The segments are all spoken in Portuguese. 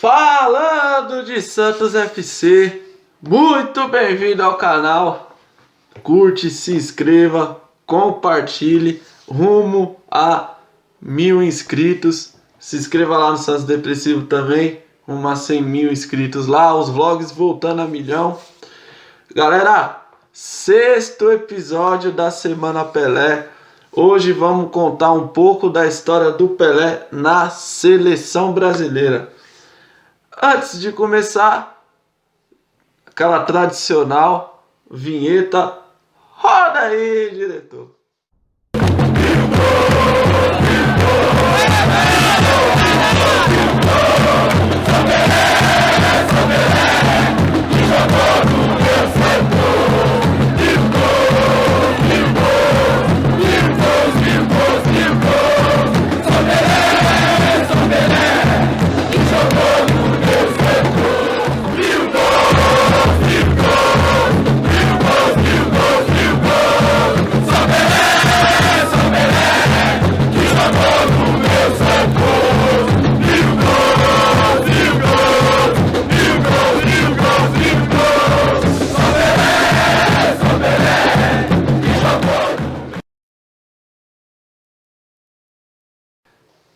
Falando de Santos FC, muito bem-vindo ao canal. Curte, se inscreva, compartilhe, rumo a 1000 inscritos. Se inscreva lá no Santos Depressivo também, rumo a 100 mil inscritos lá, os vlogs voltando a milhão. Galera, sexto episódio da Semana Pelé. Hoje vamos contar um pouco da história do Pelé na seleção brasileira. Antes de começar, aquela tradicional vinheta. Roda aí, diretor.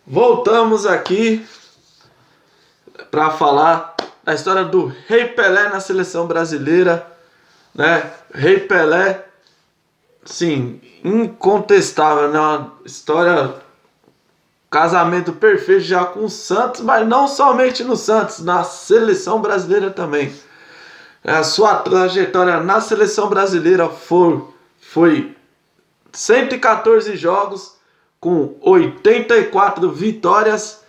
Voltamos aqui para falar da história do Rei Pelé na seleção brasileira, né? Rei Pelé, sim, incontestável, né? Uma história, casamento perfeito já com o Santos, mas não somente no Santos, na seleção brasileira também. A sua trajetória na seleção brasileira foi 114 jogos, com 84 vitórias,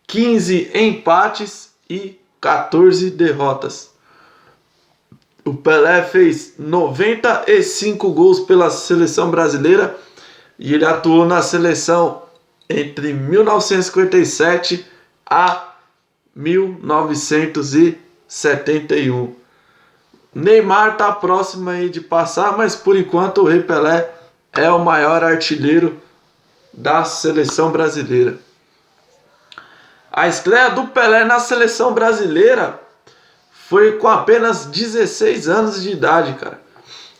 15 empates e 14 derrotas. O Pelé fez 95 gols pela seleção brasileira e ele atuou na seleção entre 1957 a 1971. Neymar está próximo aí de passar, mas por enquanto o Rei Pelé é o maior artilheiro da seleção brasileira. A estreia do Pelé na seleção brasileira foi com apenas 16 anos de idade, cara.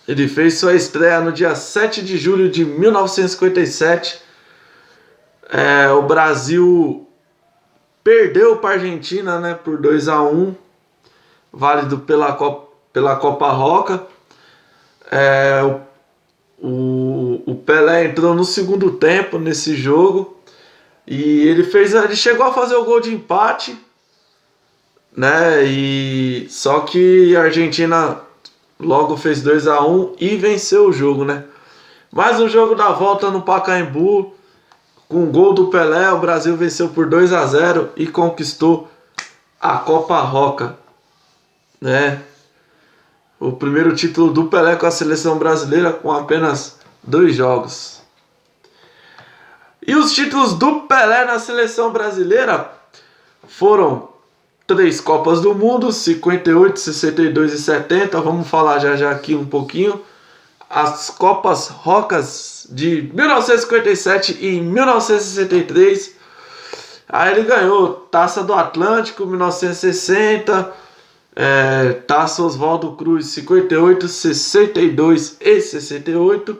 Ele fez sua estreia no dia 7 de julho de 1957. O Brasil perdeu para a Argentina, né, por 2-1, válido pela Copa Roca. O Pelé entrou no segundo tempo nesse jogo e ele chegou a fazer o gol de empate, né? Só que a Argentina logo fez 2-1 e venceu o jogo, né? Mas no jogo da volta no Pacaembu, com o gol do Pelé, o Brasil venceu por 2-0 e conquistou a Copa Roca, né? O primeiro título do Pelé com a seleção brasileira com apenas 2 jogos. E os títulos do Pelé na seleção brasileira foram 3 Copas do Mundo, 58, 62 e 70. Vamos falar já aqui um pouquinho. As Copas Rocas de 1957 e 1963. Aí ele ganhou Taça do Atlântico, 1960... Taça Oswaldo Cruz 58, 62 e 68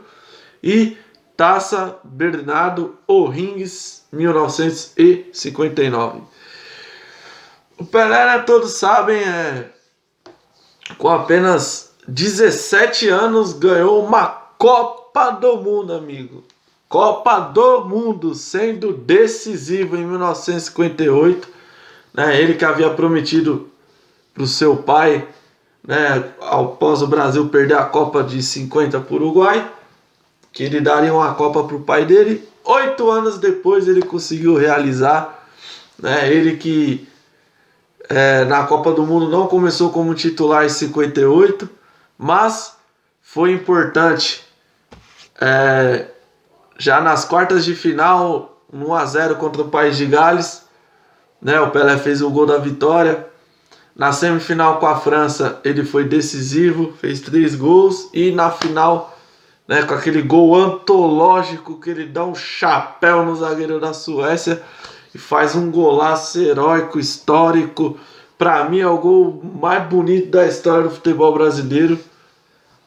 e Taça Bernardo O'Higgins 1959. O Pelé, né, todos sabem, com apenas 17 anos ganhou uma Copa do Mundo, amigo. Copa do Mundo, sendo decisivo em 1958, né, ele que havia prometido para o seu pai, né, após o Brasil perder a Copa de 50 para o Uruguai, que ele daria uma Copa para o pai dele. 8 anos depois ele conseguiu realizar, né, ele que na Copa do Mundo não começou como titular em 58, mas foi importante já nas quartas de final, 1-0 contra o País de Gales, né, o Pelé fez o gol da vitória. Na semifinal com a França, ele foi decisivo, fez 3 gols. E na final, né, com aquele gol antológico que ele dá um chapéu no zagueiro da Suécia, e faz um golaço heróico, histórico. Pra mim é o gol mais bonito da história do futebol brasileiro,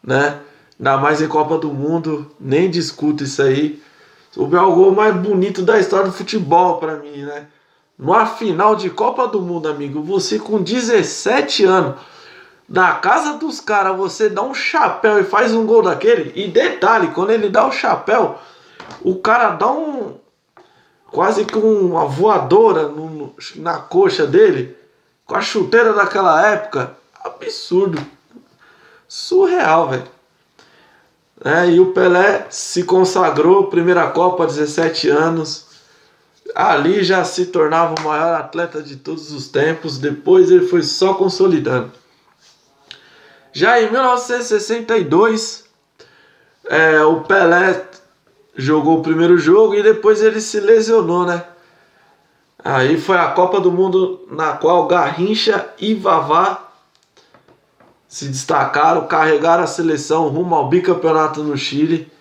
né? Ainda mais em Copa do Mundo, nem discuto isso aí. O gol mais bonito da história do futebol pra mim, né? Numa final de Copa do Mundo, amigo, você com 17 anos, na casa dos caras, você dá um chapéu e faz um gol daquele. E detalhe, quando ele dá o chapéu, o cara dá quase que uma voadora na coxa dele, com a chuteira daquela época. Absurdo. Surreal, velho. E o Pelé se consagrou, primeira Copa, 17 anos. Ali já se tornava o maior atleta de todos os tempos. Depois ele foi só consolidando. Já em 1962, o Pelé jogou o primeiro jogo e depois ele se lesionou, né? Aí foi a Copa do Mundo na qual Garrincha e Vavá se destacaram, carregaram a seleção rumo ao bicampeonato no Chile.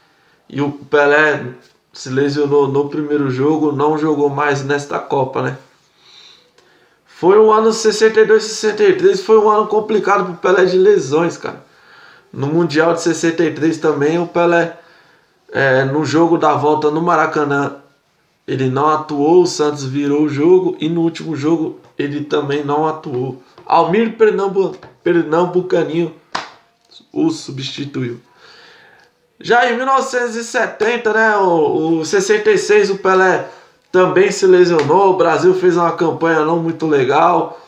E o Pelé se lesionou no primeiro jogo, não jogou mais nesta Copa, né? Foi o ano 62 e 63, foi um ano complicado pro Pelé de lesões, cara. No Mundial de 63 também, o Pelé, no jogo da volta no Maracanã, ele não atuou, o Santos virou o jogo, e no último jogo ele também não atuou. Almir Pernambucaninho o substituiu. Já em 1970, né, o 66, o Pelé também se lesionou. O Brasil fez uma campanha não muito legal.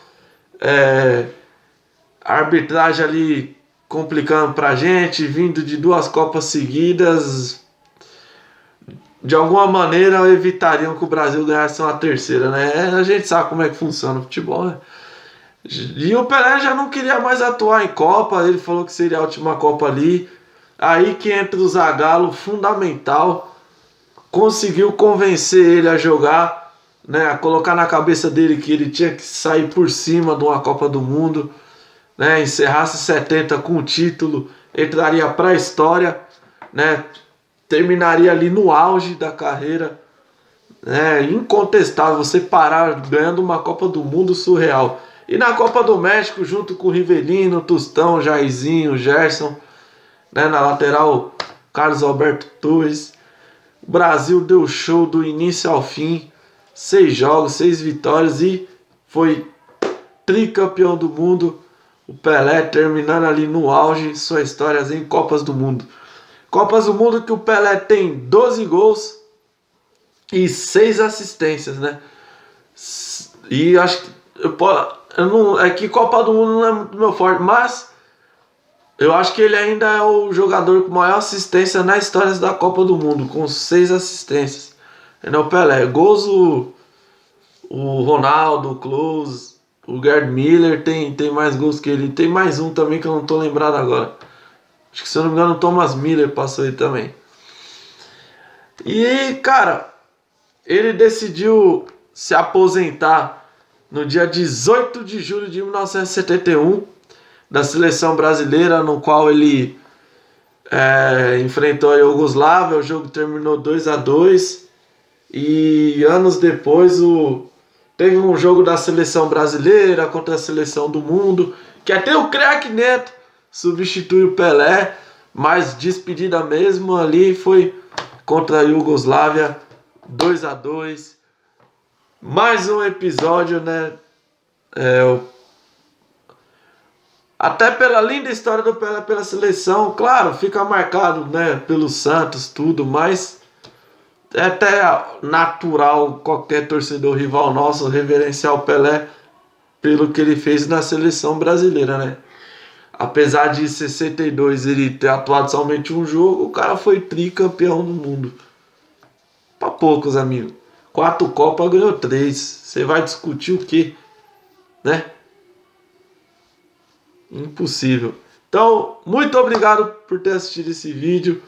A arbitragem ali complicando pra gente, vindo de 2 Copas seguidas. De alguma maneira evitariam que o Brasil ganhasse uma terceira, né? A gente sabe como é que funciona o futebol, né? E o Pelé já não queria mais atuar em Copa, ele falou que seria a última Copa ali. Aí que entra o Zagallo, fundamental, conseguiu convencer ele a jogar, né? A colocar na cabeça dele que ele tinha que sair por cima de uma Copa do Mundo, né? Encerrasse 70 com o título, entraria para a história, né? Terminaria ali no auge da carreira, né? Incontestável, você parar ganhando uma Copa do Mundo surreal. E na Copa do México, junto com o Rivelino, Tostão, Jairzinho, Gerson, né? Na lateral, Carlos Alberto Torres. O Brasil deu show do início ao fim, 6 jogos, 6 vitórias e foi tricampeão do mundo. O Pelé terminando ali no auge suas histórias em Copas do Mundo. Copas do Mundo que o Pelé tem 12 gols e 6 assistências, né? E acho que é que Copa do Mundo não é muito meu forte, mas eu acho que ele ainda é o jogador com maior assistência na história da Copa do Mundo, com 6 assistências. Ele é o Pelé. Gols o Ronaldo, o Klose, o Gerd Miller tem mais gols que ele. Tem mais um também que eu não tô lembrado agora. Acho que, se eu não me engano, o Thomas Miller passou aí também. E, cara, ele decidiu se aposentar no dia 18 de julho de 1971 da seleção brasileira, no qual ele enfrentou a Iugoslávia. O jogo terminou 2-2 e anos depois teve um jogo da seleção brasileira contra a seleção do mundo, que até o craque Neto substitui o Pelé, mas despedida mesmo ali foi contra a Iugoslávia, 2-2. Mais um episódio, né? Até pela linda história do Pelé pela seleção, claro, fica marcado, né, pelo Santos, tudo, mas é até natural qualquer torcedor rival nosso reverenciar o Pelé pelo que ele fez na seleção brasileira, né? Apesar de 62 ele ter atuado somente um jogo, o cara foi tricampeão do mundo. Pra poucos, amigo. 4 Copas, ganhou 3. Você vai discutir o quê? Né? Impossível. Então, muito obrigado por ter assistido esse vídeo.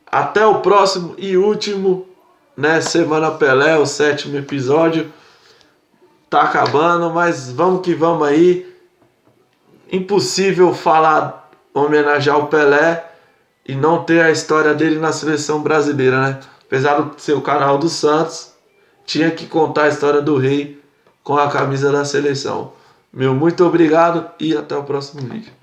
Até o próximo e último, né? Semana Pelé, o 7º episódio. Tá acabando, mas vamos que vamos aí. Impossível homenagear o Pelé e não ter a história dele na seleção brasileira, né? Apesar de ser o canal do Santos, tinha que contar a história do rei com a camisa da seleção. Meu muito obrigado e até o próximo vídeo.